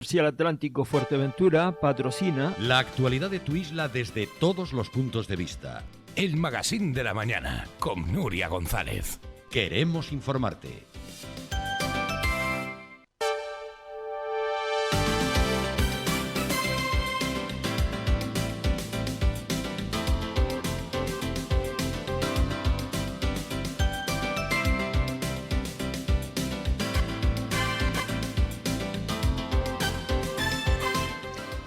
Si el Atlántico Fuerteventura patrocina la actualidad de tu isla desde todos los puntos de vista. El Magazín de la Mañana con Nuria González. Queremos informarte.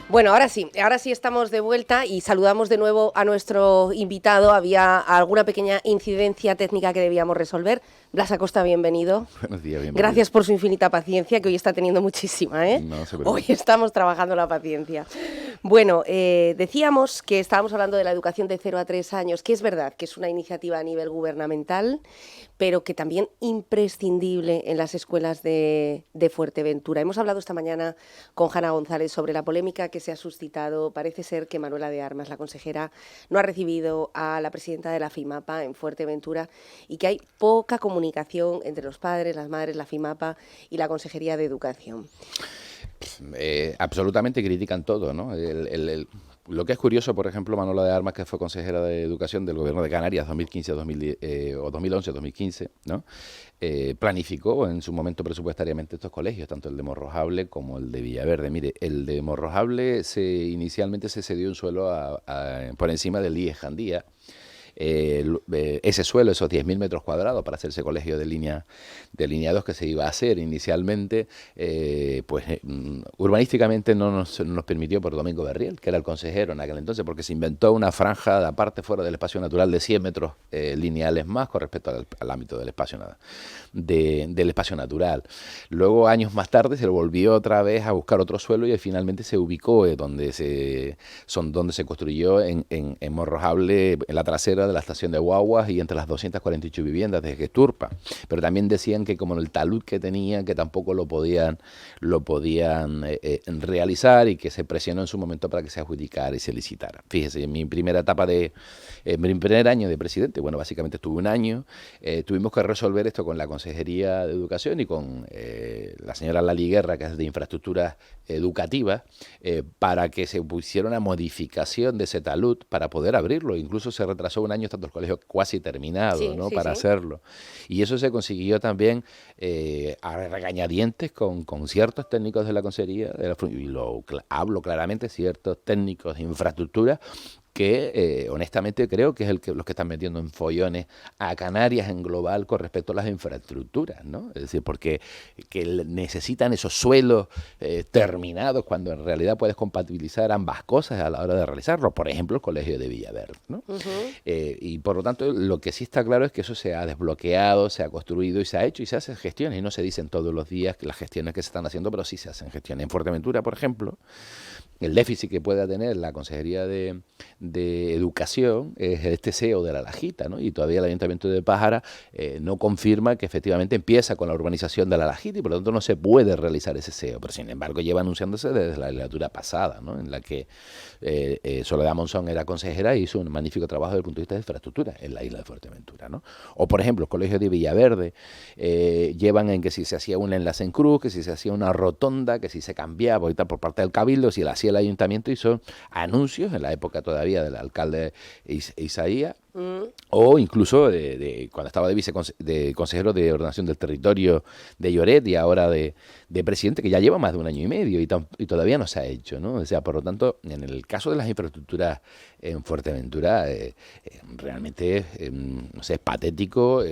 Bueno, ahora sí estamos de vuelta y saludamos de nuevo a nuestro invitado. Había alguna pequeña incidencia técnica que debíamos resolver. Blas Acosta, bienvenido. Buenos días, bienvenido. Gracias por su infinita paciencia, que hoy está teniendo muchísima, ¿eh? No se preocupe. Hoy estamos trabajando la paciencia. Bueno, decíamos que estábamos hablando de la educación de 0 a 3 años, que es verdad que es una iniciativa a nivel gubernamental, pero que también imprescindible en las escuelas de Fuerteventura. Hemos hablado esta mañana con Hanna González sobre la polémica que se ha suscitado. Parece ser que Manuela de Armas, la consejera, no ha recibido a la presidenta de la FIMAPA en Fuerteventura y que hay poca comunicación entre los padres, las madres, la FIMAPA y la Consejería de Educación. Absolutamente critican todo, ¿no? Lo que es curioso, por ejemplo, Manuela de Armas, que fue consejera de Educación del Gobierno de Canarias 2011-2015, ¿no? Planificó en su momento presupuestariamente estos colegios, tanto el de Morrojable como el de Villaverde. Mire, el de Morrojable inicialmente se cedió un suelo por encima del IES Jandía. Ese suelo, esos 10.000 metros cuadrados para hacer ese colegio de línea 2 que se iba a hacer inicialmente, urbanísticamente no nos permitió por Domingo Berriel, que era el consejero en aquel entonces, porque se inventó una franja de aparte fuera del espacio natural de 100 metros lineales más con respecto al ámbito del espacio natural. Luego, años más tarde, se volvió otra vez a buscar otro suelo y finalmente se ubicó donde se construyó en Morrojable, en la trasera de la estación de guaguas y entre las 248 viviendas de Gesturpa. Pero también decían que como el talud que tenían, que tampoco lo podían realizar y que se presionó en su momento para que se adjudicara y se licitara. Fíjese, en mi primer año de presidente, bueno, básicamente estuve un año, tuvimos que resolver esto con la Consejería de Educación y con la señora Lali Guerra, que es de Infraestructuras Educativas, para que se pusiera una modificación de ese talud para poder abrirlo. Incluso se retrasó un año estando el colegio casi terminado, Sí, ¿no? sí, Para hacerlo. Y eso se consiguió también a regañadientes con ciertos técnicos de la Consejería, y hablo claramente, ciertos técnicos de infraestructura que honestamente creo que es los que están metiendo en follones a Canarias en global con respecto a las infraestructuras, ¿no? Es decir, porque que necesitan esos suelos terminados cuando en realidad puedes compatibilizar ambas cosas a la hora de realizarlo. Por ejemplo, el Colegio de Villaverde, ¿no? Y por lo tanto, lo que sí está claro es que eso se ha desbloqueado, se ha construido y se ha hecho y se hacen gestiones. Y no se dicen todos los días las gestiones que se están haciendo, pero sí se hacen gestiones. En Fuerteventura, por ejemplo, el déficit que pueda tener la Consejería de Educación es este SEO de la Lajita, ¿no? Y todavía el Ayuntamiento de Pájara no confirma que efectivamente empieza con la urbanización de la Lajita y por lo tanto no se puede realizar ese SEO, pero sin embargo lleva anunciándose desde la legislatura pasada, ¿no? En la que Soledad Monzón era consejera y hizo un magnífico trabajo desde el punto de vista de infraestructura en la isla de Fuerteventura, ¿no? O por ejemplo, el Colegio de Villaverde llevan en que si se hacía un enlace en cruz, que si se hacía una rotonda, que si se cambiaba y tal por parte del Cabildo, si la hacía el Ayuntamiento, hizo anuncios en la época todavía del alcalde Isaías, o incluso cuando estaba de consejero de ordenación del territorio de Lloret y ahora de presidente, que ya lleva más de un año y medio y todavía no se ha hecho, ¿no? O sea, por lo tanto, en el caso de las infraestructuras en Fuerteventura, realmente no sé, es patético,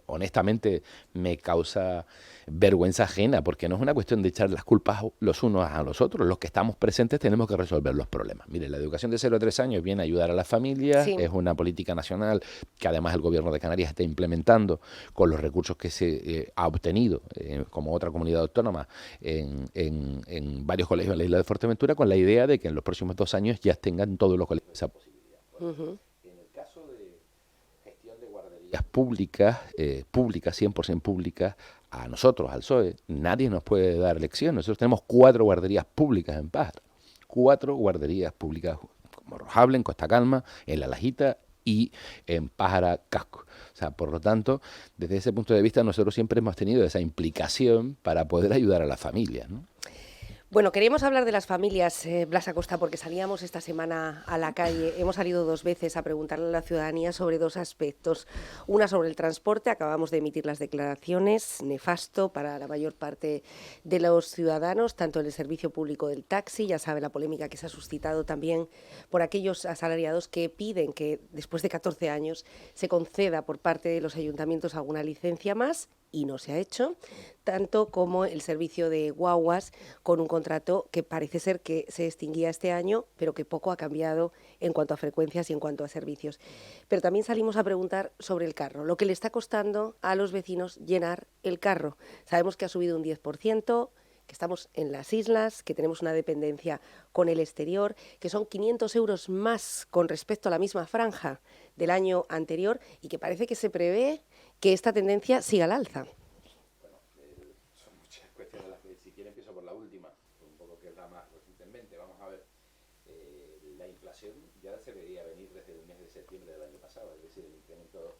honestamente me causa vergüenza ajena, porque no es una cuestión de echar las culpas los unos a los otros. Los que estamos presentes tenemos que resolver los problemas. Mire, la educación de 0 a 3 años viene a ayudar a las familias, es una política nacional que además el gobierno de Canarias está implementando con los recursos que se ha obtenido como otra comunidad autónoma en varios colegios de la isla de Fuerteventura, con la idea de que en los próximos 2 años ya tengan todos los colegios esa posibilidad. En el caso de gestión de guarderías públicas, 100% públicas, a nosotros, al PSOE, nadie nos puede dar lección. Nosotros tenemos 4 guarderías públicas en Pájara, 4 guarderías públicas, como Rojable, en Costa Calma, en La Lajita y en Pájara Casco. O sea, por lo tanto, desde ese punto de vista, nosotros siempre hemos tenido esa implicación para poder ayudar a las familias, ¿no? Bueno, queríamos hablar de las familias, Blas Acosta, porque salíamos esta semana a la calle. Hemos salido 2 veces a preguntarle a la ciudadanía sobre 2 aspectos. Una sobre el transporte, acabamos de emitir las declaraciones, nefasto para la mayor parte de los ciudadanos, tanto en el servicio público del taxi, ya sabe la polémica que se ha suscitado también por aquellos asalariados que piden que después de 14 años se conceda por parte de los ayuntamientos alguna licencia más, y no se ha hecho, tanto como el servicio de guaguas, con un contrato que parece ser que se extinguía este año, pero que poco ha cambiado en cuanto a frecuencias y en cuanto a servicios. Pero también salimos a preguntar sobre el carro, lo que le está costando a los vecinos llenar el carro. Sabemos que ha subido un 10%, que estamos en las islas, que tenemos una dependencia con el exterior, que son 500 euros más con respecto a la misma franja del año anterior y que parece que se prevé que esta tendencia siga al alza. Son muchas cuestiones las que, si quiere, empiezo por la última, un poco que es la más recientemente. Vamos a ver, la inflación ya se veía venir desde el mes de septiembre del año pasado, es decir, el incremento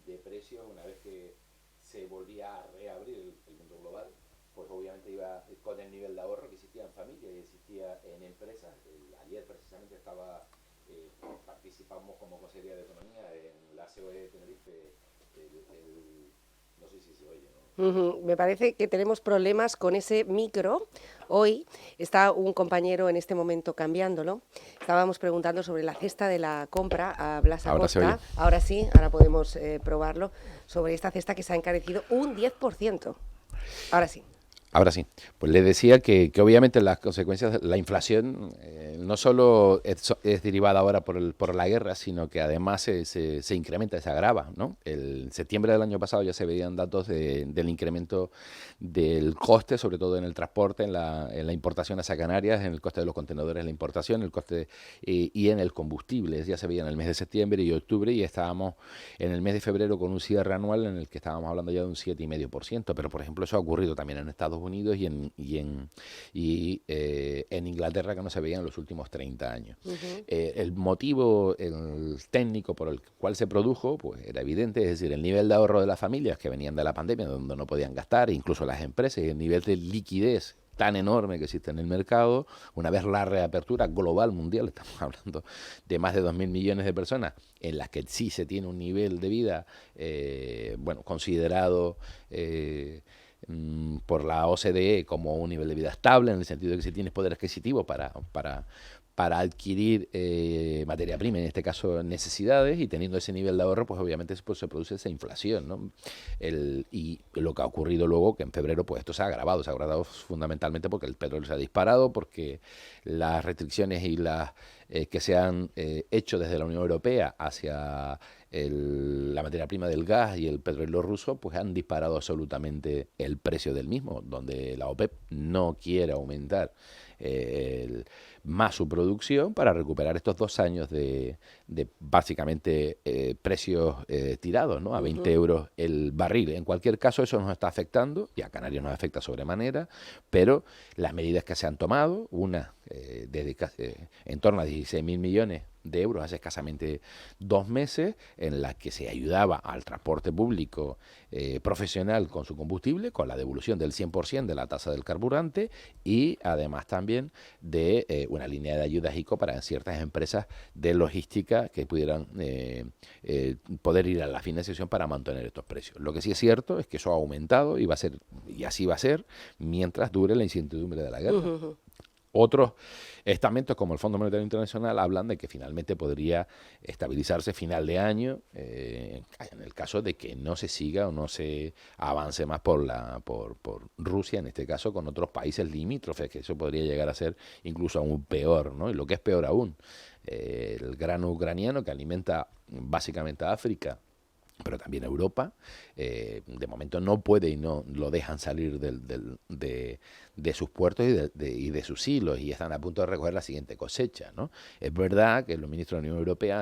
de precios, una vez que se volvía a reabrir el mundo global, pues obviamente iba con el nivel de ahorro que existía en familias y existía en empresas. Ayer precisamente participamos como Consejería de Economía en la COE de Tenerife, no sé si se oye, ¿no? Me parece que tenemos problemas con ese micro. Hoy está un compañero en este momento cambiándolo. Estábamos preguntando sobre la cesta de la compra a Blas Acosta. Ahora sí, ahora podemos probarlo, sobre esta cesta que se ha encarecido un 10%. Ahora sí. Ahora sí, pues le decía que obviamente las consecuencias de la inflación no solo es derivada ahora por la guerra, sino que además se incrementa, se agrava, ¿no? En septiembre del año pasado ya se veían datos del incremento del coste, sobre todo en el transporte, en la importación hacia Canarias, en el coste de los contenedores, en la importación, el coste y en el combustible. Ya se veía en el mes de septiembre y octubre, y estábamos en el mes de febrero con un cierre anual en el que estábamos hablando ya de un 7,5%, pero por ejemplo eso ha ocurrido también en Estados Unidos y en Inglaterra, que no se veía en los últimos 30 años. El motivo técnico por el cual se produjo pues era evidente, es decir, el nivel de ahorro de las familias que venían de la pandemia, donde no podían gastar, incluso las empresas, y el nivel de liquidez tan enorme que existe en el mercado. Una vez la reapertura global mundial, estamos hablando de más de 2.000 millones de personas, en las que sí se tiene un nivel de vida considerado por la OCDE como un nivel de vida estable, en el sentido de que si tienes poder adquisitivo para adquirir materia prima, en este caso necesidades, y teniendo ese nivel de ahorro, pues obviamente pues, se produce esa inflación, ¿no? Y lo que ha ocurrido luego, que en febrero pues esto se ha agravado fundamentalmente porque el petróleo se ha disparado, porque las restricciones y las que se han hecho desde la Unión Europea hacia la materia prima del gas y el petróleo ruso, pues han disparado absolutamente el precio del mismo, donde la OPEP no quiere aumentar más su producción para recuperar estos 2 años de básicamente precios tirados, ¿no? A 20 euros el barril. En cualquier caso, eso nos está afectando, y a Canarias nos afecta sobremanera, pero las medidas que se han tomado, una en torno a 16.000 millones de euros hace escasamente 2 meses, en la que se ayudaba al transporte público profesional con su combustible, con la devolución del 100% de la tasa del carburante, y además también de una línea de ayudas ICO para ciertas empresas de logística que pudieran poder ir a la financiación para mantener estos precios. Lo que sí es cierto es que eso ha aumentado y así va a ser mientras dure la incertidumbre de la guerra. Otros estamentos, como el Fondo Monetario Internacional, hablan de que finalmente podría estabilizarse final de año, en el caso de que no se siga o no se avance más por Rusia, en este caso, con otros países limítrofes, que eso podría llegar a ser incluso aún peor, ¿no? Y lo que es peor aún, el grano ucraniano, que alimenta básicamente a África, pero también a Europa, de momento no puede y no lo dejan salir de sus puertos y de sus hilos, y están a punto de recoger la siguiente cosecha, ¿no? Es verdad que los ministros de la Unión Europea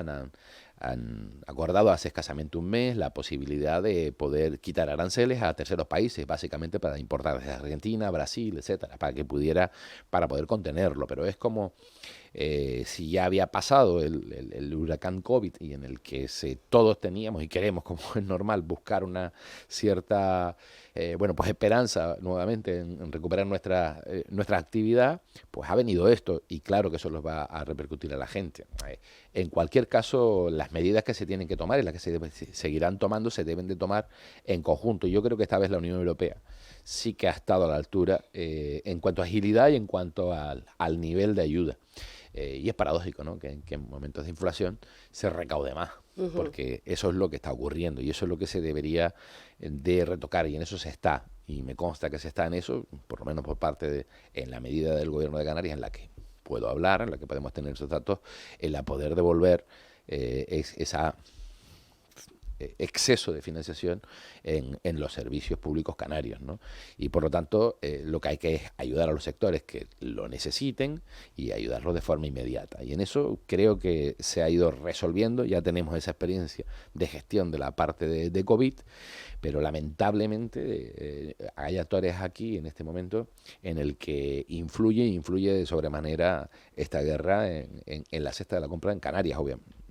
han acordado hace escasamente un mes la posibilidad de poder quitar aranceles a terceros países, básicamente para importar desde Argentina, Brasil, etcétera, para poder contenerlo, pero es como si ya había pasado el huracán COVID y en el que todos teníamos y queremos, como es normal, buscar una cierta pues esperanza nuevamente en recuperar nuestra actividad, pues ha venido esto y claro que eso los va a repercutir a la gente. En cualquier caso, las medidas que se tienen que tomar y las que se seguirán tomando se deben de tomar en conjunto. Yo creo que esta vez la Unión Europea sí que ha estado a la altura en cuanto a agilidad y en cuanto al nivel de ayuda. Y es paradójico, ¿no?, que en momentos de inflación se recaude más, porque eso es lo que está ocurriendo y eso es lo que se debería de retocar y en eso se está. Y me consta que se está en eso, por lo menos por parte en la medida del Gobierno de Canarias, en la que puedo hablar, en la que podemos tener esos datos, en la poder devolver esa exceso de financiación en los servicios públicos canarios, ¿no? Y por lo tanto, lo que hay que es ayudar a los sectores que lo necesiten y ayudarlos de forma inmediata. Y en eso creo que se ha ido resolviendo, ya tenemos esa experiencia de gestión de la parte de COVID, pero lamentablemente hay actores aquí en este momento en el que influye de sobremanera esta guerra en la cesta de la compra en Canarias, obviamente.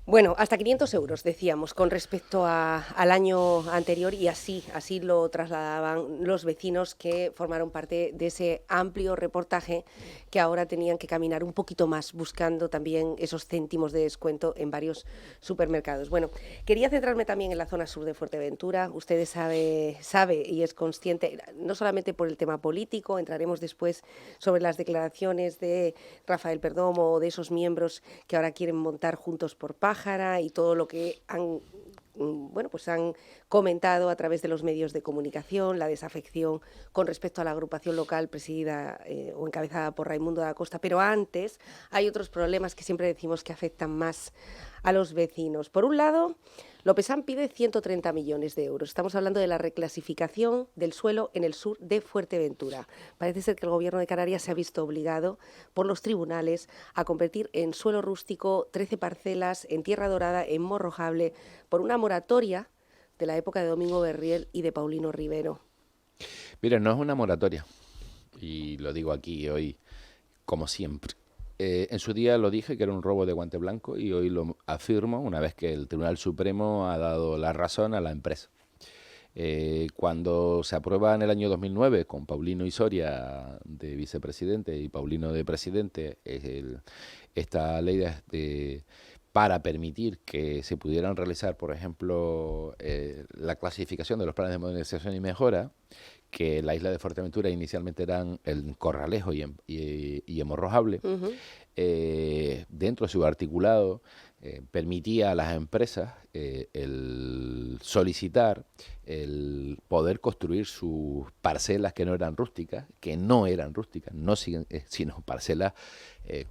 Bueno, hasta 500 euros, decíamos, con respecto al año anterior y así lo trasladaban los vecinos que formaron parte de ese amplio reportaje que ahora tenían que caminar un poquito más buscando también esos céntimos de descuento en varios supermercados. Bueno, quería centrarme también en la zona sur de Fuerteventura. Usted sabe y es consciente, no solamente por el tema político, entraremos después sobre las declaraciones de Rafael Perdomo o de esos miembros que ahora quieren montar Juntos por Pájara y todo lo que han comentado a través de los medios de comunicación, la desafección con respecto a la agrupación local presidida o encabezada por Raimundo da Costa. Pero antes hay otros problemas que siempre decimos que afectan más a los vecinos. Por un lado, Lopezán pide 130 millones de euros. Estamos hablando de la reclasificación del suelo en el sur de Fuerteventura. Parece ser que el Gobierno de Canarias se ha visto obligado por los tribunales a convertir en suelo rústico 13 parcelas en Tierra Dorada, en Morrojable, por una moratoria de la época de Domingo Berriel y de Paulino Rivero. Mira, no es una moratoria, y lo digo aquí hoy como siempre. En su día lo dije que era un robo de guante blanco y hoy lo afirmo una vez que el Tribunal Supremo ha dado la razón a la empresa. Cuando se aprueba en el año 2009 con Paulino y Soria de vicepresidente y Paulino de presidente esta ley para permitir que se pudieran realizar, por ejemplo, la clasificación de los planes de modernización y mejora, que la isla de Fuerteventura inicialmente eran el Corralejo y en Morrojable, dentro de su articulado permitía a las empresas el solicitar el poder construir sus parcelas que no eran rústicas, sino parcelas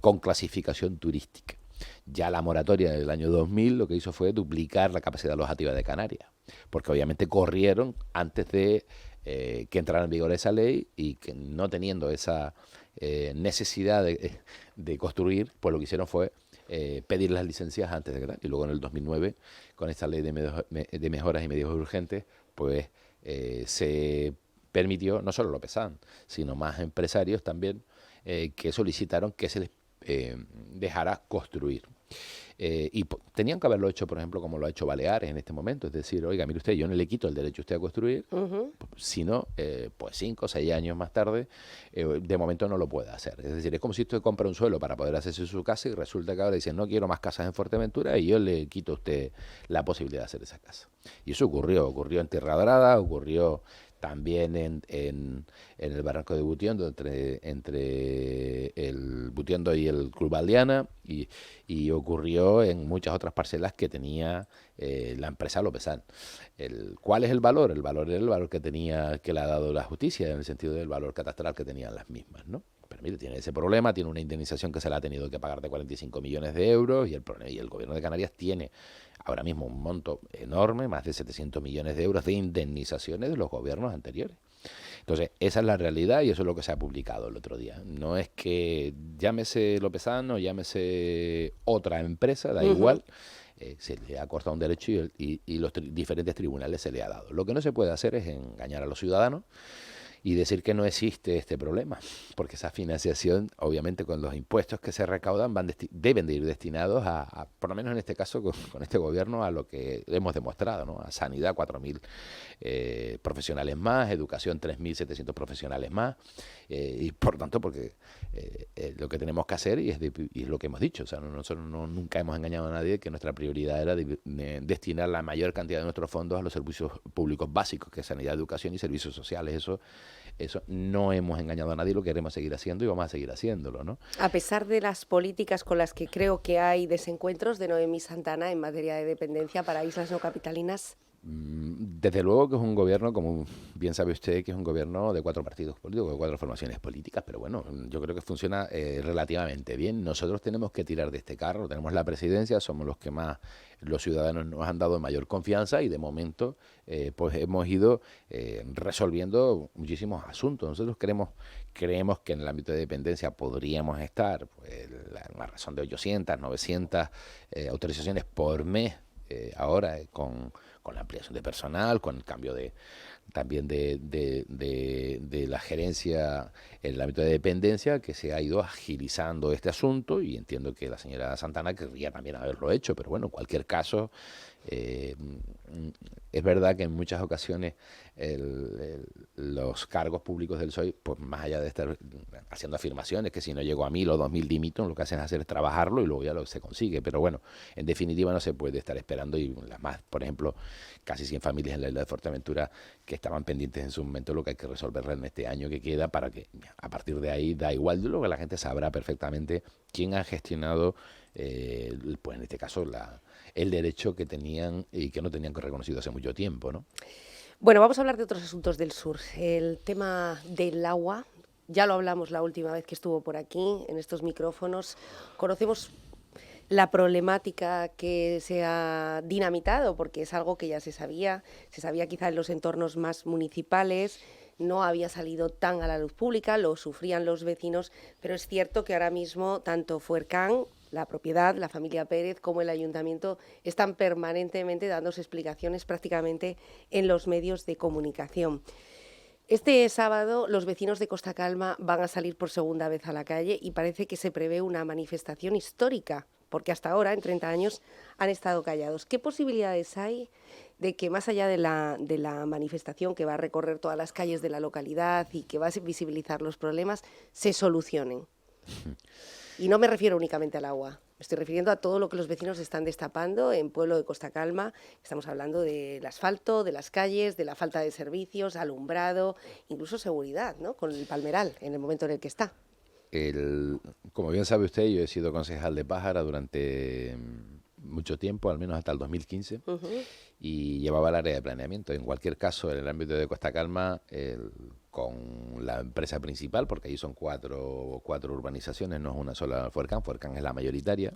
con clasificación turística. Ya la moratoria del año 2000 lo que hizo fue duplicar la capacidad alojativa de Canarias, porque obviamente corrieron antes de que entrara en vigor esa ley y que no teniendo esa necesidad de construir, pues lo que hicieron fue pedir las licencias antes de crear. Y luego en el 2009, con esta ley de mejoras y medidas urgentes, pues se permitió no solo Lopezán, sino más empresarios también que solicitaron que se les dejara construir. Tenían que haberlo hecho, por ejemplo, como lo ha hecho Baleares en este momento, es decir, oiga, mire usted, yo no le quito el derecho a usted a construir, sino, pues 5 o 6 años más tarde, de momento no lo puede hacer. Es decir, es como si usted compra un suelo para poder hacerse su casa y resulta que ahora dicen, no quiero más casas en Fuerteventura y yo le quito a usted la posibilidad de hacer esa casa. Y eso ocurrió en Tierra Dorada, ocurrió también en el barranco de Butiondo, entre el Butiondo y el Club Baldiana, y ocurrió en muchas otras parcelas que tenía la empresa Lopezán. ¿Cuál es el valor? El valor era el valor que le ha dado la justicia, en el sentido del valor catastral que tenían las mismas, ¿no? Pero mire, tiene ese problema, tiene una indemnización que se le ha tenido que pagar de 45 millones de euros y el Gobierno de Canarias tiene ahora mismo un monto enorme, más de 700 millones de euros de indemnizaciones de los gobiernos anteriores. Entonces, esa es la realidad y eso es lo que se ha publicado el otro día. No es que llámese Lopezán o llámese otra empresa, da igual, se le ha cortado un derecho y los diferentes tribunales se le ha dado. Lo que no se puede hacer es engañar a los ciudadanos y decir que no existe este problema, porque esa financiación, obviamente con los impuestos que se recaudan, deben de ir destinados por lo menos en este caso con este gobierno, a lo que hemos demostrado, ¿no? A sanidad 4.000 profesionales más, educación 3.700 profesionales más, y por tanto porque lo que tenemos que hacer, y es lo que hemos dicho, o sea, nosotros nunca hemos engañado a nadie, que nuestra prioridad era destinar la mayor cantidad de nuestros fondos a los servicios públicos básicos, que es sanidad, educación y servicios sociales. Eso no hemos engañado a nadie, lo queremos seguir haciendo y vamos a seguir haciéndolo, ¿no? A pesar de las políticas con las que creo que hay desencuentros de Noemí Santana en materia de dependencia para islas no capitalinas. Desde luego que es un gobierno, como bien sabe usted, que es un gobierno de 4 partidos políticos, de 4 formaciones políticas, pero bueno, yo creo que funciona relativamente bien. Nosotros tenemos que tirar de este carro, tenemos la presidencia, somos los que más, los ciudadanos nos han dado mayor confianza, y de momento pues hemos ido resolviendo muchísimos asuntos. Nosotros creemos que en el ámbito de dependencia podríamos estar pues, la razón de 800, 900 autorizaciones por mes, ahora con la ampliación de personal, con el cambio también de la gerencia en el ámbito de dependencia, que se ha ido agilizando este asunto, y entiendo que la señora Santana querría también haberlo hecho, pero bueno, en cualquier caso, es verdad que en muchas ocasiones los cargos públicos del PSOE, pues más allá de estar haciendo afirmaciones que si no llego a 1.000 o 2.000 dimito, lo que hacen es hacer trabajarlo y luego ya lo se consigue. Pero bueno, en definitiva no se puede estar esperando, y las más, por ejemplo, casi 100 familias en la isla de Fuerteventura que estaban pendientes en su momento, lo que hay que resolverla en este año que queda, para que a partir de ahí da igual, luego que la gente sabrá perfectamente quién ha gestionado, pues en este caso el derecho que tenían y que no tenían reconocido hace mucho tiempo, ¿no? Bueno, vamos a hablar de otros asuntos del sur. El tema del agua, ya lo hablamos la última vez que estuvo por aquí, en estos micrófonos. Conocemos la problemática que se ha dinamitado, porque es algo que ya se sabía quizá en los entornos más municipales, no había salido tan a la luz pública, lo sufrían los vecinos, pero es cierto que ahora mismo tanto Fuercán, la propiedad, la familia Pérez, como el ayuntamiento están permanentemente dándose explicaciones prácticamente en los medios de comunicación. Este sábado los vecinos de Costa Calma van a salir por segunda vez a la calle y parece que se prevé una manifestación histórica, porque hasta ahora, en 30 años, han estado callados. ¿Qué posibilidades hay de que más allá de la manifestación que va a recorrer todas las calles de la localidad y que va a visibilizar los problemas, se solucionen? Y no me refiero únicamente al agua, me estoy refiriendo a todo lo que los vecinos están destapando en Pueblo de Costa Calma. Estamos hablando del asfalto, de las calles, de la falta de servicios, alumbrado, incluso seguridad, ¿no? Con el palmeral en el momento en el que está. Como bien sabe usted, yo he sido concejal de Pájara durante mucho tiempo, al menos hasta el 2015, y llevaba el área de planeamiento. En cualquier caso, en el ámbito de Costa Calma, con la empresa principal, porque ahí son cuatro urbanizaciones, no es una sola Fuercán. Fuercán es la mayoritaria.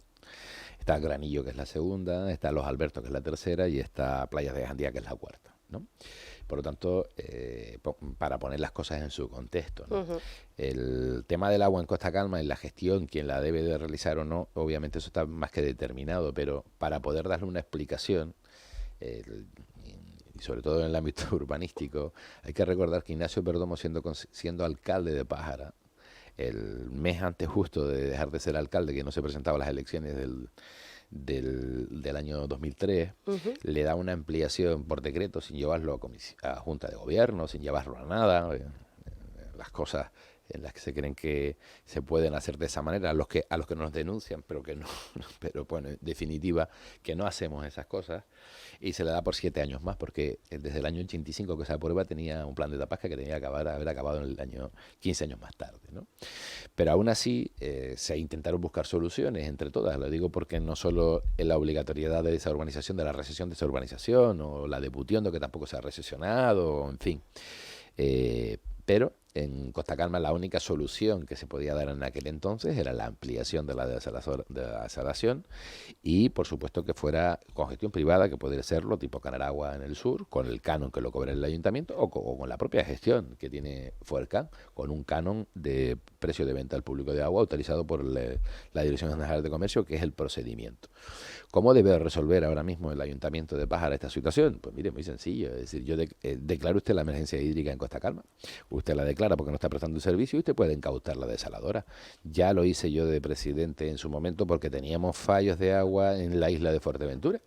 Está Granillo, que es la segunda, está Los Albertos, que es la tercera, y está Playas de Jandía, que es la cuarta, ¿no? Por lo tanto, para poner las cosas en su contexto, ¿no? El tema del agua en Costa Calma y la gestión, quién la debe de realizar o no, obviamente eso está más que determinado, pero para poder darle una explicación, y sobre todo en el ámbito urbanístico, hay que recordar que Ignacio Perdomo, siendo alcalde de Pájara, el mes antes justo de dejar de ser alcalde, que no se presentaba a las elecciones del año 2003, le da una ampliación por decreto sin llevarlo a Junta de Gobierno, sin llevarlo a nada, las cosas en las que se creen que se pueden hacer de esa manera, a los que nos denuncian, pero que no, pero bueno, en definitiva, que no hacemos esas cosas, y se le da por 7 años más, porque desde el año 85 que se aprueba tenía un plan de Tapasca que tenía que haber acabado en el año 15 años más tarde, ¿no? Pero aún así se intentaron buscar soluciones entre todas, lo digo porque no solo la obligatoriedad de esa urbanización, de la recesión de esa urbanización, o la de Butiondo, que tampoco se ha recesionado, en fin, pero en Costa Calma la única solución que se podía dar en aquel entonces era la ampliación de la desalación, y por supuesto que fuera con gestión privada, que podría serlo tipo Canaragua en el sur, con el canon que lo cobra el ayuntamiento, o con la propia gestión que tiene Fuercán, con un canon precio de venta al público de agua autorizado por la Dirección General de Comercio, que es el procedimiento. ¿Cómo debe resolver ahora mismo el Ayuntamiento de Pájara esta situación? Pues mire, muy sencillo. Es decir, declara usted la emergencia hídrica en Costa Calma. Usted la declara porque no está prestando el servicio y usted puede incautar la desaladora. Ya lo hice yo de presidente en su momento porque teníamos fallos de agua en la isla de Fuerteventura.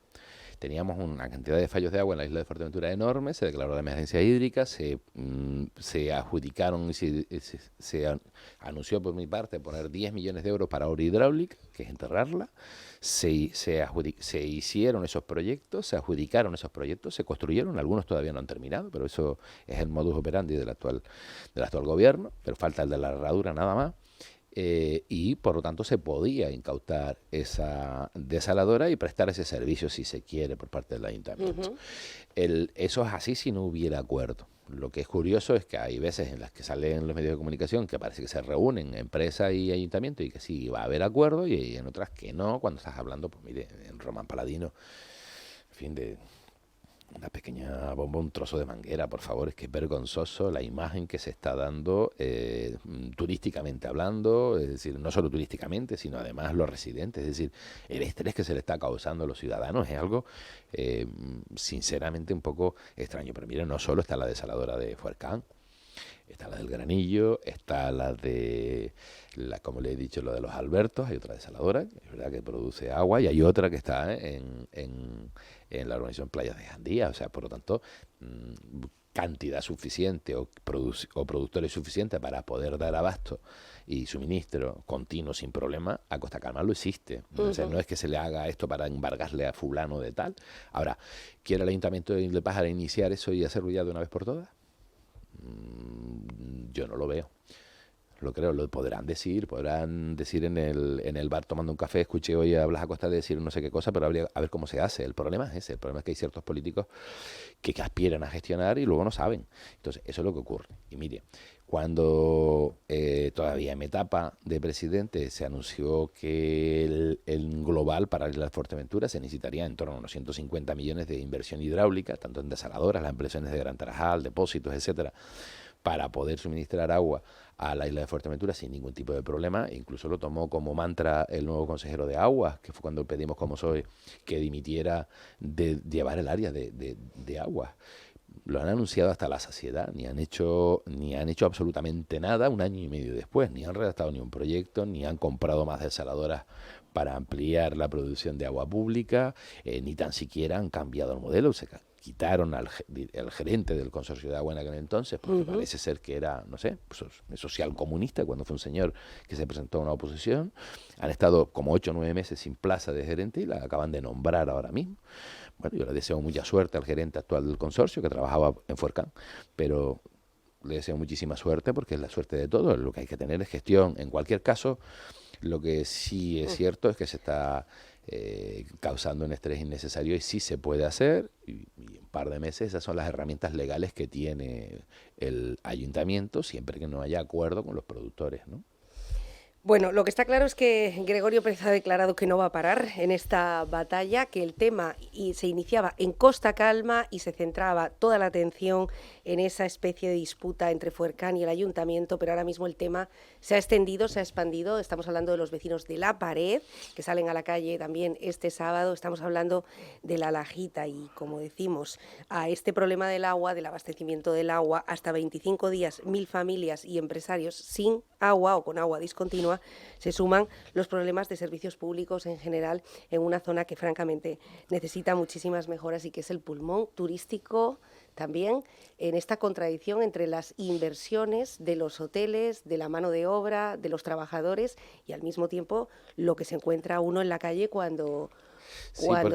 Teníamos una cantidad de fallos de agua en la isla de Fuerteventura enorme, se declaró la emergencia hídrica, se adjudicaron y se anunció por mi parte poner 10 millones de euros para obra hidráulica, que es enterrarla. Se hicieron esos proyectos, se adjudicaron esos proyectos, se construyeron, algunos todavía no han terminado, pero eso es el modus operandi del actual gobierno, pero falta el de la herradura nada más. Y por lo tanto se podía incautar esa desaladora y prestar ese servicio si se quiere por parte del ayuntamiento. Ujú. Eso es así si no hubiera acuerdo. Lo que es curioso es que hay veces en las que salen los medios de comunicación que parece que se reúnen empresa y ayuntamiento y que sí va a haber acuerdo y en otras que no, cuando estás hablando, pues mire, en Román Paladino, en fin, de una pequeña bomba, un trozo de manguera, por favor, es que es vergonzoso la imagen que se está dando turísticamente hablando, es decir, no solo turísticamente, sino además los residentes, es decir, el estrés que se le está causando a los ciudadanos es algo sinceramente un poco extraño. Pero miren, no solo está la desaladora de Fuercán, está la del Granillo, está la de, como le he dicho, lo de los Albertos, hay otra desaladora, es verdad que produce agua, y hay otra que está en la organización Playas de Jandía, o sea, por lo tanto, cantidad suficiente o productores suficientes para poder dar abasto y suministro continuo sin problema, a Costa Calma lo existe. O sea, no es que se le haga esto para embargarle a fulano de tal. Ahora, ¿quiere el Ayuntamiento de Pájara iniciar eso y hacerlo ya de una vez por todas? Yo no lo veo. Lo creo, lo podrán decir en el bar tomando un café, escuché hoy a Blas Acosta decir no sé qué cosa, pero habría a ver cómo se hace. El problema es ese, el problema es que hay ciertos políticos que aspiran a gestionar y luego no saben. Entonces, eso es lo que ocurre. Y mire, cuando todavía en mi etapa de presidente se anunció que el global para la Fuerteventura se necesitaría en torno a unos 150 millones de inversión hidráulica, tanto en desaladoras, las ampliaciones de Gran Tarajal, depósitos, etcétera, para poder suministrar agua a la isla de Fuerteventura sin ningún tipo de problema. Incluso lo tomó como mantra el nuevo consejero de Aguas, que fue cuando pedimos como soy que dimitiera de llevar el área de aguas. Lo han anunciado hasta la saciedad, ni han hecho absolutamente nada un año y medio después, ni han redactado ni un proyecto, ni han comprado más desaladoras para ampliar la producción de agua pública, ni tan siquiera han cambiado el modelo. Quitaron al gerente del consorcio de agua en aquel entonces, porque parece ser que era, no sé, social comunista, cuando fue un señor que se presentó a una oposición. Han estado como 8 o 9 meses sin plaza de gerente y la acaban de nombrar ahora mismo. Bueno, yo le deseo mucha suerte al gerente actual del consorcio, que trabajaba en Fuercán, pero le deseo muchísima suerte porque es la suerte de todos. Lo que hay que tener es gestión. En cualquier caso, lo que sí es cierto es que se está causando un estrés innecesario y sí se puede hacer, y en un par de meses esas son las herramientas legales que tiene el ayuntamiento siempre que no haya acuerdo con los productores, ¿no? Bueno, lo que está claro es que Gregorio Pérez ha declarado que no va a parar en esta batalla, que el tema se iniciaba en Costa Calma y se centraba toda la atención en esa especie de disputa entre Fuercán y el ayuntamiento, pero ahora mismo el tema se ha extendido, se ha expandido. Estamos hablando de los vecinos de La Pared, que salen a la calle también este sábado. Estamos hablando de La Lajita y, como decimos, a este problema del agua, del abastecimiento del agua, hasta 25 días, 1000 familias y empresarios sin agua o con agua discontinua, se suman los problemas de servicios públicos en general en una zona que francamente necesita muchísimas mejoras y que es el pulmón turístico también, en esta contradicción entre las inversiones de los hoteles, de la mano de obra, de los trabajadores y al mismo tiempo lo que se encuentra uno en la calle cuando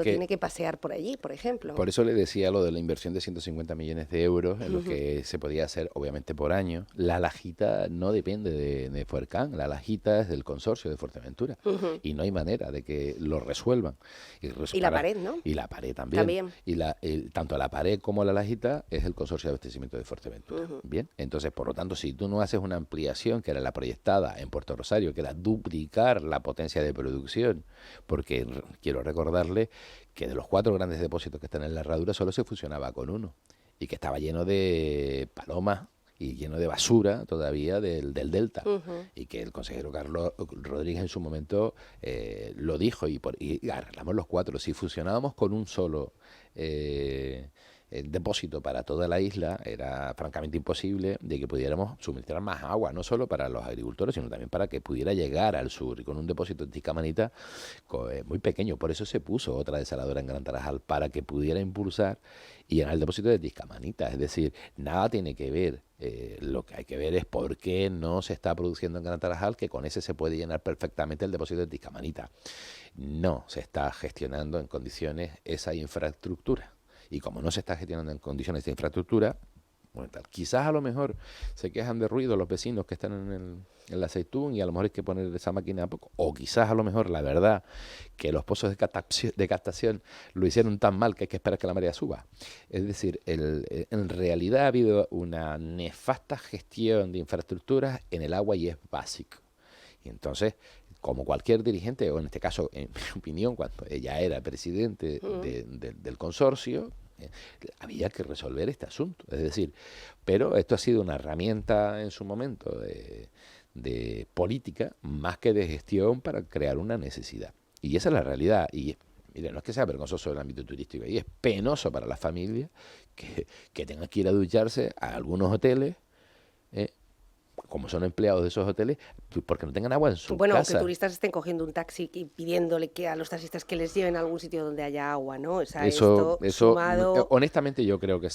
tiene que pasear por allí, por ejemplo. Por eso le decía lo de la inversión de 150 millones de euros, en lo que se podía hacer, obviamente, por año. La Lajita no depende de Fuercán, la Lajita es del consorcio de Fuerteventura, y no hay manera de que lo resuelvan. Y La Pared, ¿no? Y La Pared también. Y tanto La Pared como la Lajita es el consorcio de abastecimiento de Fuerteventura. Bien, entonces, por lo tanto, si tú no haces una ampliación, que era la proyectada en Puerto Rosario, que era duplicar la potencia de producción, porque quiero recordarle que de los 4 grandes depósitos que están en la herradura solo se funcionaba con uno y que estaba lleno de palomas y lleno de basura todavía del Delta. Y que el consejero Carlos Rodríguez en su momento lo dijo, y arreglamos los 4. Si fusionábamos con un solo depósito para toda la isla, era francamente imposible de que pudiéramos suministrar más agua, no solo para los agricultores, sino también para que pudiera llegar al sur, y con un depósito en Tiscamanita muy pequeño. Por eso se puso otra desaladora en Gran Tarajal, para que pudiera impulsar y llenar el depósito de Tiscamanita. Es decir, nada tiene que ver. Lo que hay que ver es por qué no se está produciendo en Gran Tarajal, que con ese se puede llenar perfectamente el depósito de Tiscamanita. No se está gestionando en condiciones esa infraestructura. Y como no se está gestionando en condiciones de infraestructura, bueno, quizás a lo mejor se quejan de ruido los vecinos que están en la Aceitún, y a lo mejor hay que poner esa máquina a poco. O quizás a lo mejor la verdad que los pozos de captación lo hicieron tan mal que hay que esperar que la marea suba. Es decir, en realidad ha habido una nefasta gestión de infraestructuras en el agua, y es básico. Y entonces, como cualquier dirigente, o en este caso, en mi opinión, cuando ella era presidente del consorcio, había que resolver este asunto. Es decir, pero esto ha sido una herramienta en su momento de política más que de gestión para crear una necesidad. Y esa es la realidad. Y mire, no es que sea vergonzoso el ámbito turístico, y es penoso para las familias que tengan que ir a ducharse a algunos hoteles, como son empleados de esos hoteles, porque no tengan agua en su casa. Que turistas estén cogiendo un taxi y pidiéndole que a los taxistas que les lleven a algún sitio donde haya agua, ¿no? O sea, eso sumado... honestamente yo creo que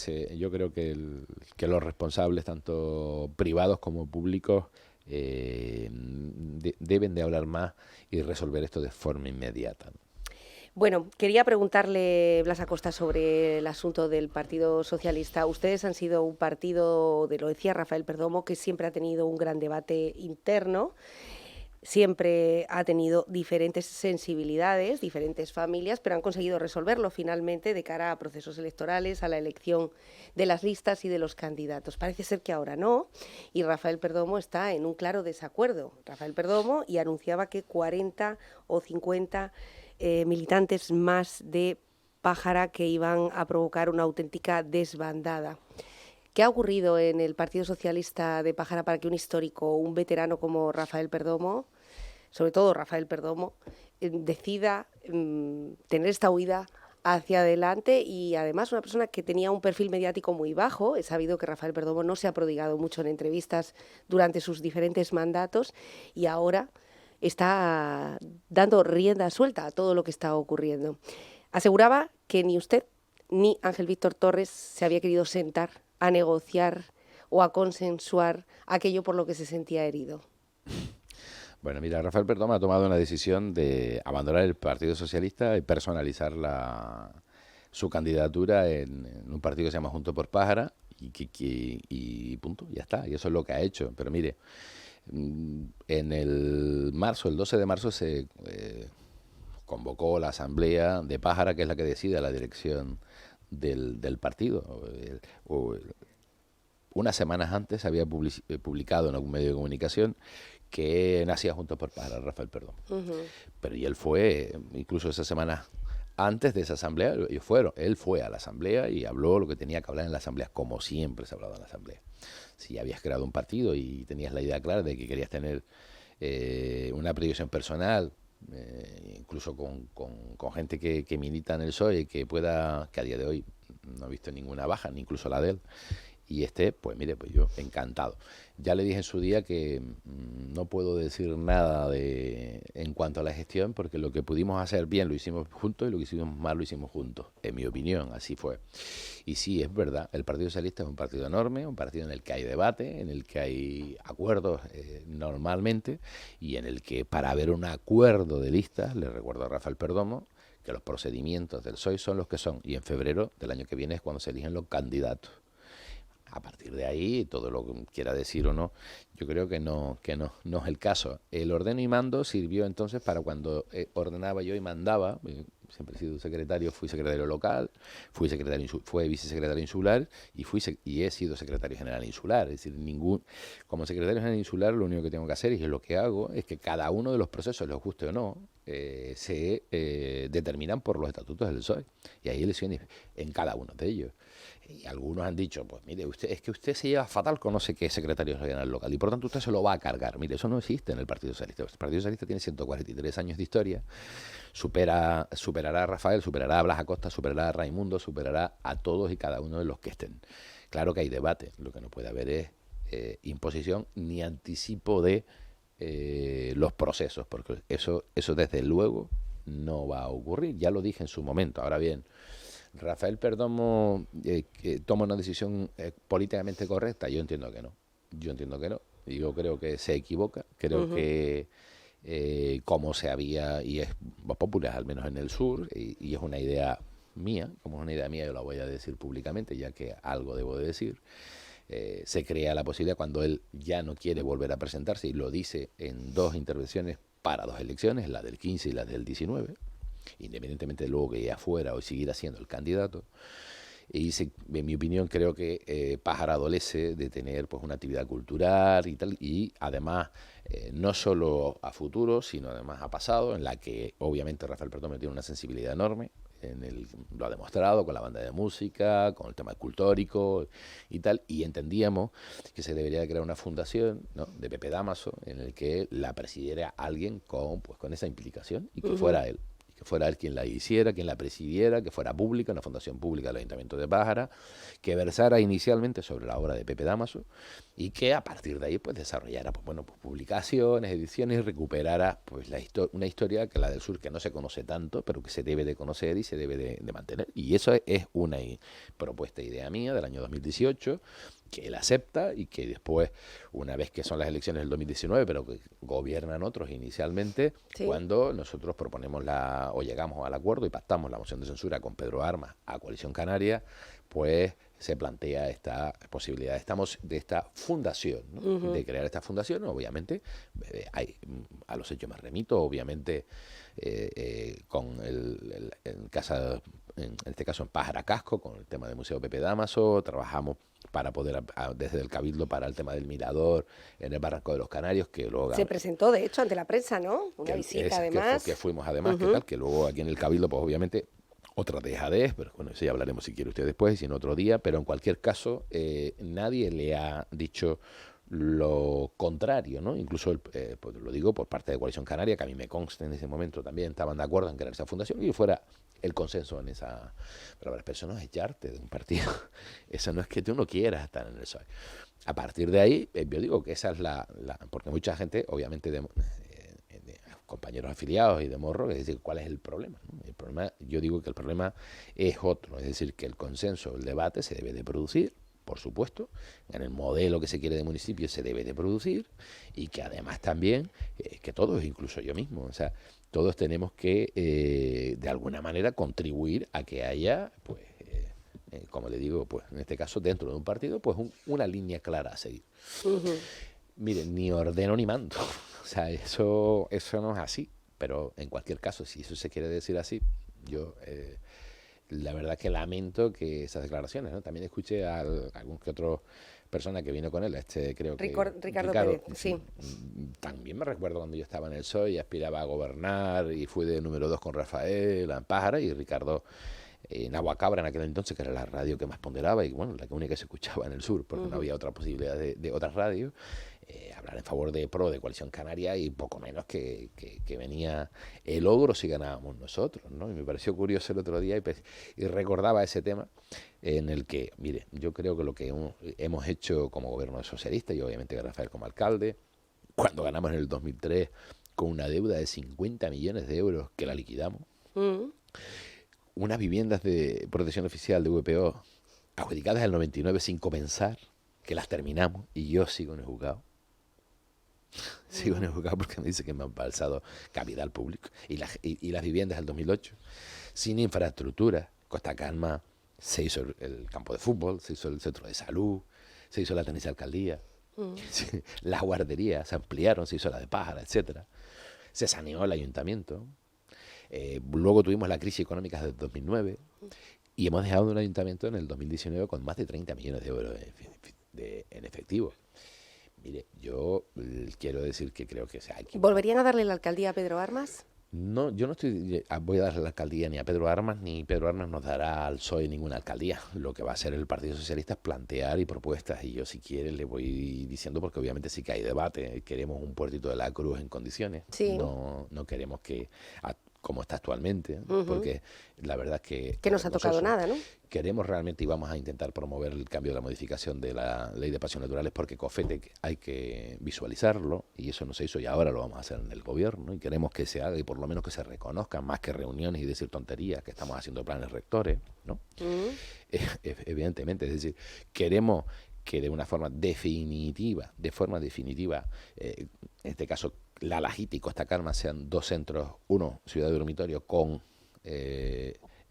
los responsables, tanto privados como públicos, deben de hablar más y resolver esto de forma inmediata, ¿no? Bueno, quería preguntarle, Blas Acosta, sobre el asunto del Partido Socialista. Ustedes han sido un partido, lo decía Rafael Perdomo, que siempre ha tenido un gran debate interno, siempre ha tenido diferentes sensibilidades, diferentes familias, pero han conseguido resolverlo finalmente de cara a procesos electorales, a la elección de las listas y de los candidatos. Parece ser que ahora no, y Rafael Perdomo está en un claro desacuerdo. Rafael Perdomo, y anunciaba que 40 o 50 militantes más de Pájara que iban a provocar una auténtica desbandada. ¿Qué ha ocurrido en el Partido Socialista de Pájara para que un histórico, un veterano como Rafael Perdomo, sobre todo Rafael Perdomo, decida tener esta huida hacia adelante? Y además una persona que tenía un perfil mediático muy bajo. He sabido que Rafael Perdomo no se ha prodigado mucho en entrevistas durante sus diferentes mandatos, y ahora está dando rienda suelta a todo lo que está ocurriendo. Aseguraba que ni usted ni Ángel Víctor Torres se había querido sentar a negociar o a consensuar aquello por lo que se sentía herido. Bueno, mira, Rafael Perdomo ha tomado una decisión de abandonar el Partido Socialista y personalizar su candidatura en un partido que se llama Juntos por Pájara, y punto, ya está. Y eso es lo que ha hecho. Pero mire, en el 12 de marzo se convocó la asamblea de Pájara, que es la que decide la dirección del partido. Unas semanas antes había publicado en algún medio de comunicación que nacía Juntos por Pájara, Rafael Perdomo. Pero y él fue, incluso esas semanas antes de esa asamblea, él fue a la asamblea y habló lo que tenía que hablar en la asamblea, como siempre se ha hablado en la asamblea. Si habías creado un partido y tenías la idea clara de que querías tener una proyección personal, incluso con gente que milita en el PSOE, que a día de hoy no he visto ninguna baja, ni incluso la de él, y pues mire, pues yo encantado. Ya le dije en su día que no puedo decir nada en cuanto a la gestión, porque lo que pudimos hacer bien lo hicimos juntos y lo que hicimos mal lo hicimos juntos. En mi opinión, así fue. Y sí, es verdad, el Partido Socialista es un partido enorme, un partido en el que hay debate, en el que hay acuerdos normalmente, y en el que para haber un acuerdo de listas, le recuerdo a Rafael Perdomo, que los procedimientos del PSOE son los que son, y en febrero del año que viene es cuando se eligen los candidatos. A partir de ahí, todo lo que quiera decir o no, yo creo que no es el caso. El ordeno y mando sirvió entonces para cuando ordenaba yo y mandaba, siempre he sido secretario, fui secretario local, fui vicesecretario insular y he sido secretario general insular. Es decir, como secretario general insular lo único que tengo que hacer, y es lo que hago, es que cada uno de los procesos, les guste o no, se determinan por los estatutos del PSOE. Y hay elecciones en cada uno de ellos. Y algunos han dicho, pues mire, es que usted se lleva fatal con no sé qué secretario regional local y por tanto usted se lo va a cargar. Mire, eso no existe en el Partido Socialista. El Partido Socialista tiene 143 años de historia, superará a Rafael, superará a Blas Acosta, superará a Raimundo, superará a todos y cada uno de los que estén. Claro que hay debate, lo que no puede haber es imposición ni anticipo de los procesos, porque eso desde luego no va a ocurrir. Ya lo dije en su momento. Ahora bien, Rafael Perdomo toma una decisión políticamente correcta. Yo entiendo que no. Y yo creo que se equivoca. Creo que como se había, y es Vox Populi, al menos en el sur, y es una idea mía, yo la voy a decir públicamente, ya que algo debo de decir. Se crea la posibilidad cuando él ya no quiere volver a presentarse, y lo dice en 2 intervenciones para 2 elecciones, la del 15 y la del 19, independientemente de luego que ella fuera o siguiera siendo el candidato. Y en mi opinión creo que Pájara adolece de tener pues una actividad cultural y tal, y además no solo a futuro, sino además a pasado, en la que obviamente Rafael Perdomo tiene una sensibilidad enorme. Lo ha demostrado con la banda de música, con el tema escultórico y tal, y entendíamos que se debería crear una fundación, ¿no?, de Pepe Dámaso, en el que la presidiera alguien con esa implicación, y que fuera él. Que fuera él quien la hiciera, quien la presidiera, que fuera pública, una fundación pública del Ayuntamiento de Pájara, que versara inicialmente sobre la obra de Pepe Dámaso y que a partir de ahí pues desarrollara pues publicaciones, ediciones, y recuperara pues una historia que la del sur, que no se conoce tanto, pero que se debe de conocer y se debe de mantener. Y eso es una propuesta, idea mía del año 2018, que él acepta, y que después, una vez que son las elecciones del 2019, pero que gobiernan otros inicialmente, sí, cuando nosotros proponemos o llegamos al acuerdo y pactamos la moción de censura con Pedro Armas a Coalición Canaria, pues se plantea esta posibilidad de esta fundación, ¿no? De crear esta fundación. Obviamente, a los hechos me remito, obviamente, con en este caso en Pájara Casco, con el tema del Museo Pepe Dámaso, trabajamos para poder, desde el Cabildo, para el tema del mirador en el Barranco de los Canarios, que luego se presentó de hecho ante la prensa, ¿no? Una visita además. Que fuimos además, que luego aquí en el Cabildo, pues obviamente, otra dejadez, pero bueno, eso ya hablaremos si quiere usted después, y si en otro día, pero en cualquier caso, nadie le ha dicho lo contrario, ¿no? Incluso, pues lo digo por parte de Coalición Canaria, que a mí me consta en ese momento también estaban de acuerdo en crear esa fundación y fuera el consenso en esa. Pero eso no es echarte de un partido, eso no es que tú no quieras estar en el PSOE. A partir de ahí, yo digo que esa es porque mucha gente, obviamente, compañeros afiliados y de Morro, es decir, ¿cuál es el problema?, ¿no? El problema, yo digo que el problema es otro, es decir, que el consenso, el debate se debe de producir, por supuesto, en el modelo que se quiere de municipio se debe de producir, y que además también, que todos, incluso yo mismo, o sea, todos tenemos que, de alguna manera, contribuir a que haya, pues, como le digo, pues en este caso, dentro de un partido, pues una línea clara a seguir. Miren, ni ordeno ni mando. O sea, eso no es así. Pero en cualquier caso, si eso se quiere decir así, yo la verdad que lamento que esas declaraciones, ¿no? También escuché a algún que otro persona que vino con él, creo que Ricardo Pérez, sí. También me recuerdo cuando yo estaba en el PSOE y aspiraba a gobernar, y fui de número 2 con Rafael en Pájara, y Ricardo en Aguacabra en aquel entonces, que era la radio que más ponderaba y bueno, la única que se escuchaba en el sur, porque no había otra posibilidad de otras radios, hablar en favor de Coalición Canaria, y poco menos que venía el logro si ganábamos nosotros, ¿no? Y me pareció curioso el otro día y recordaba ese tema en el que, mire, yo creo que lo que hemos hecho como gobierno socialista, y obviamente Rafael como alcalde, cuando ganamos en el 2003 con una deuda de 50 millones de euros que la liquidamos, unas viviendas de protección oficial de VPO adjudicadas en el 99 sin comenzar, que las terminamos, y yo sigo en el juzgado. Sigo en el juzgado porque me dice que me han falsado capital público. Y las viviendas del 2008, sin infraestructura. Costa Calma se hizo el campo de fútbol, se hizo el centro de salud, se hizo la tenencia alcaldía, las guarderías se ampliaron, se hizo la de Pájara, etcétera. Se saneó el ayuntamiento. Luego tuvimos la crisis económica del 2009 y hemos dejado un ayuntamiento en el 2019 con más de 30 millones de euros en efectivo. Mire, yo quiero decir que creo que hay que... ¿Volverían a darle la alcaldía a Pedro Armas? No, yo no voy a darle la alcaldía ni a Pedro Armas, ni Pedro Armas nos dará al PSOE ninguna alcaldía. Lo que va a hacer el Partido Socialista es plantear y propuestas, y yo si quiere le voy diciendo, porque obviamente sí que hay debate. Queremos un Puertito de la Cruz en condiciones, sí. No queremos que, como está actualmente, porque la verdad es que no se ha tocado nada, ¿no? Queremos realmente y vamos a intentar promover el cambio de la modificación de la Ley de Espacios Naturales, porque COFETE hay que visualizarlo y eso no se hizo y ahora lo vamos a hacer en el gobierno y queremos que se haga y por lo menos que se reconozcan más que reuniones y decir tonterías, que estamos haciendo planes rectores, ¿no? Evidentemente, es decir, queremos que de forma definitiva, en este caso La Lajita y Costa Calma sean dos centros, uno ciudad de dormitorio con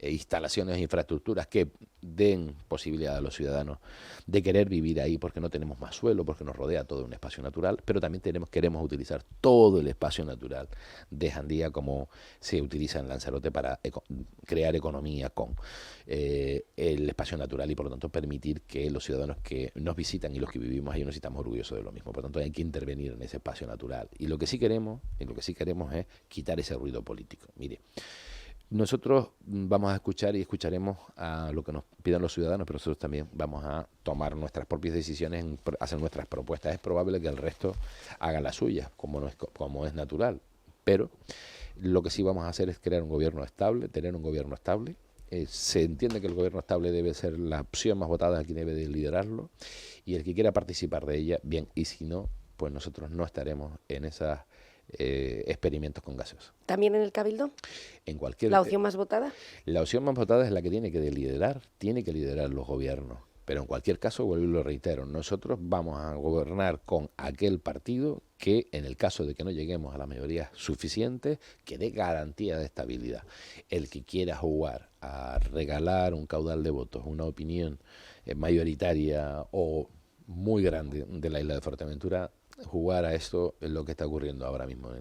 instalaciones e infraestructuras que den posibilidad a los ciudadanos de querer vivir ahí porque no tenemos más suelo, porque nos rodea todo un espacio natural, pero también queremos utilizar todo el espacio natural de Jandía como se utiliza en Lanzarote para crear economía con el espacio natural y por lo tanto permitir que los ciudadanos que nos visitan y los que vivimos ahí nos estamos orgullosos de lo mismo. Por lo tanto hay que intervenir en ese espacio natural y lo que sí queremos es quitar ese ruido político. Mire, nosotros vamos a escuchar y escucharemos a lo que nos pidan los ciudadanos, pero nosotros también vamos a tomar nuestras propias decisiones, hacer nuestras propuestas. Es probable que el resto haga las suyas, como es natural. Pero lo que sí vamos a hacer es crear un gobierno estable, tener un gobierno estable. Se entiende que el gobierno estable debe ser la opción más votada, a quien debe de liderarlo. Y el que quiera participar de ella, bien. Y si no, pues nosotros no estaremos en esas experimentos con gaseosos. ¿También en el Cabildo? En cualquier... ¿La opción más votada? La opción más votada es la que tiene que liderar los gobiernos. Pero en cualquier caso, vuelvo y lo reitero, nosotros vamos a gobernar con aquel partido que, en el caso de que no lleguemos a la mayoría suficiente, que dé garantía de estabilidad. El que quiera jugar a regalar un caudal de votos, una opinión mayoritaria o muy grande de la isla de Fuerteventura, jugar a esto es lo que está ocurriendo ahora mismo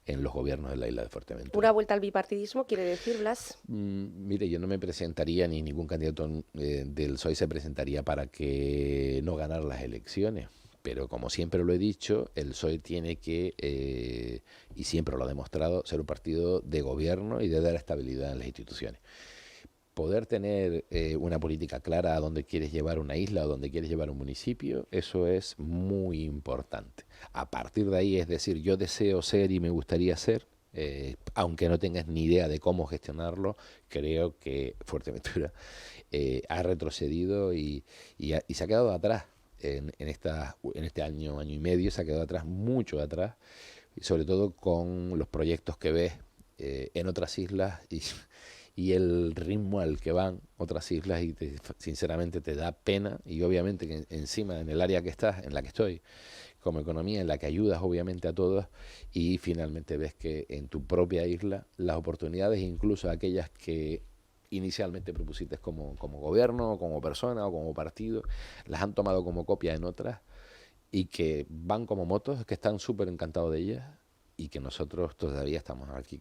en los gobiernos de la isla de Fuerteventura. ¿Una vuelta al bipartidismo quiere decir, Blas? Mire, yo no me presentaría, ni ningún candidato del PSOE se presentaría para que no ganara las elecciones. Pero como siempre lo he dicho, el PSOE tiene que, y siempre lo ha demostrado, ser un partido de gobierno y de dar estabilidad en las instituciones. Poder tener una política clara a dónde quieres llevar una isla o dónde quieres llevar un municipio, eso es muy importante. A partir de ahí, es decir, yo deseo ser y me gustaría ser, aunque no tengas ni idea de cómo gestionarlo, creo que Fuerteventura ha retrocedido y se ha quedado atrás en este año y medio, se ha quedado atrás, mucho atrás, y sobre todo con los proyectos que ves en otras islas y el ritmo al que van otras islas y sinceramente te da pena y obviamente que encima en el área que estás, en la que estoy, como economía, en la que ayudas obviamente a todos y finalmente ves que en tu propia isla las oportunidades, incluso aquellas que inicialmente propusiste como gobierno, como persona o como partido, las han tomado como copia en otras y que van como motos, que están súper encantados de ellas y que nosotros todavía estamos aquí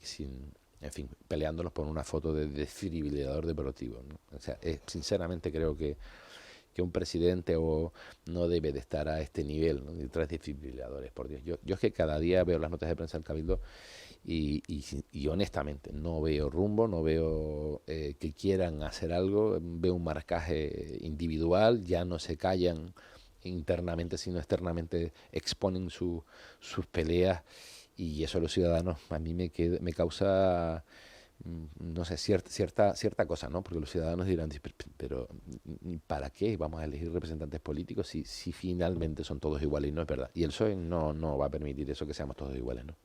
peleándonos por una foto de desfibrilador deportivo, ¿no? O sea, sinceramente creo que un presidente no debe de estar a este nivel, ¿no? Detrás de desfibriladores, por Dios. Yo es que cada día veo las notas de prensa del Cabildo y honestamente no veo rumbo, no veo que quieran hacer algo, veo un marcaje individual, ya no se callan internamente, sino externamente exponen sus peleas. Y eso a los ciudadanos a mí me causa, no sé, cierta cosa, ¿no? Porque los ciudadanos dirán, pero ¿para qué vamos a elegir representantes políticos si finalmente son todos iguales? Y no es verdad. Y el PSOE no va a permitir eso, que seamos todos iguales, ¿no?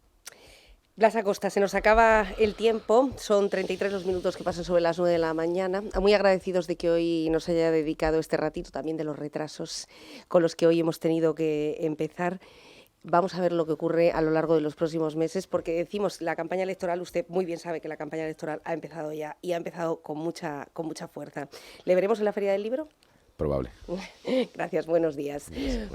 Blas Acosta, se nos acaba el tiempo, son 33 los minutos que pasan sobre las 9 de la mañana. Muy agradecidos de que hoy nos haya dedicado este ratito, también de los retrasos con los que hoy hemos tenido que empezar. Vamos a ver lo que ocurre a lo largo de los próximos meses, porque decimos, la campaña electoral, usted muy bien sabe que la campaña electoral ha empezado ya y ha empezado con mucha fuerza. ¿Le veremos en la Feria del Libro? probable. Gracias, buenos días.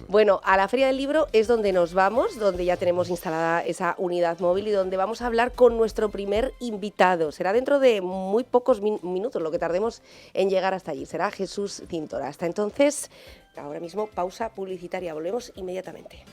Bueno, a la Feria del Libro es donde nos vamos, donde ya tenemos instalada esa unidad móvil y donde vamos a hablar con nuestro primer invitado. Será dentro de muy pocos minutos lo que tardemos en llegar hasta allí. Será Jesús Cintora. Hasta entonces, ahora mismo, pausa publicitaria. Volvemos inmediatamente.